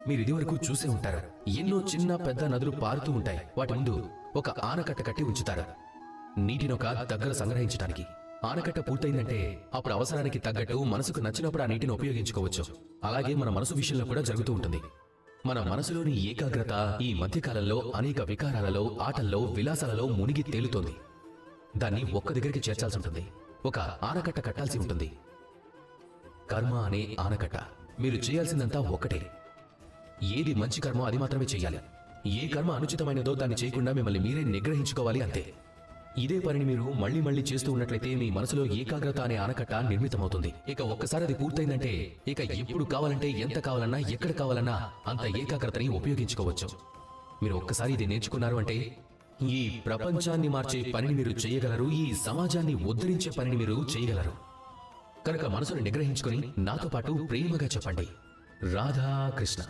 మీరు ఇదివరకు చూసే ఉంటారు. ఎన్నో చిన్న పెద్ద నదులు పారుతూ ఉంటాయి. వాటి ముందు ఒక ఆనకట్ట కట్టి ఉంచుతారు, నీటినొక దగ్గర సంగ్రహించడానికి. ఆనకట్ట పూర్తయిందంటే అప్పుడు అవసరానికి తగ్గట్టు మనసుకు నచ్చినప్పుడు ఆ నీటిని ఉపయోగించుకోవచ్చు. అలాగే మన మనసు విషయంలో కూడా జరుగుతూ ఉంటుంది. మన మనసులోని ఏకాగ్రత ఈ మధ్యకాలంలో అనేక వికారాలలో, ఆటల్లో, విలాసాలలో మునిగి తేలుతోంది. దాన్ని ఒక్క దగ్గరికి చేర్చాల్సి ఉంటుంది. ఒక ఆనకట్ట కట్టాల్సి ఉంటుంది. కర్మ అనే ఆనకట్ట. మీరు చేయాల్సిందంతా ఒక్కటే. ఏది మంచి కర్మ అది మాత్రమే చెయ్యాలి. ఏ కర్మ అనుచితమైనదో దాన్ని చేయకుండా మిమ్మల్ని మీరే నిగ్రహించుకోవాలి, అంతే. ఇదే పనిని మీరు మళ్లీ మళ్లీ చేస్తూ ఉన్నట్లయితే మీ మనసులో ఏకాగ్రత అనే ఆనకట్ట నిర్మితమవుతుంది. ఇక ఒక్కసారి అది పూర్తయిందంటే ఇక ఎప్పుడు కావాలంటే, ఎంత కావాలన్నా, ఎక్కడ కావాలన్నా అంత ఏకాగ్రతని ఉపయోగించుకోవచ్చు. మీరు ఒక్కసారి ఇది నేర్చుకున్నారు అంటే ఈ ప్రపంచాన్ని మార్చే పనిని మీరు చేయగలరు. ఈ సమాజాన్ని ఉద్ధరించే పనిని మీరు చేయగలరు. కనుక మనసును నిగ్రహించుకొని నాతో పాటు ప్రేమగా చెప్పండి, రాధా కృష్ణ.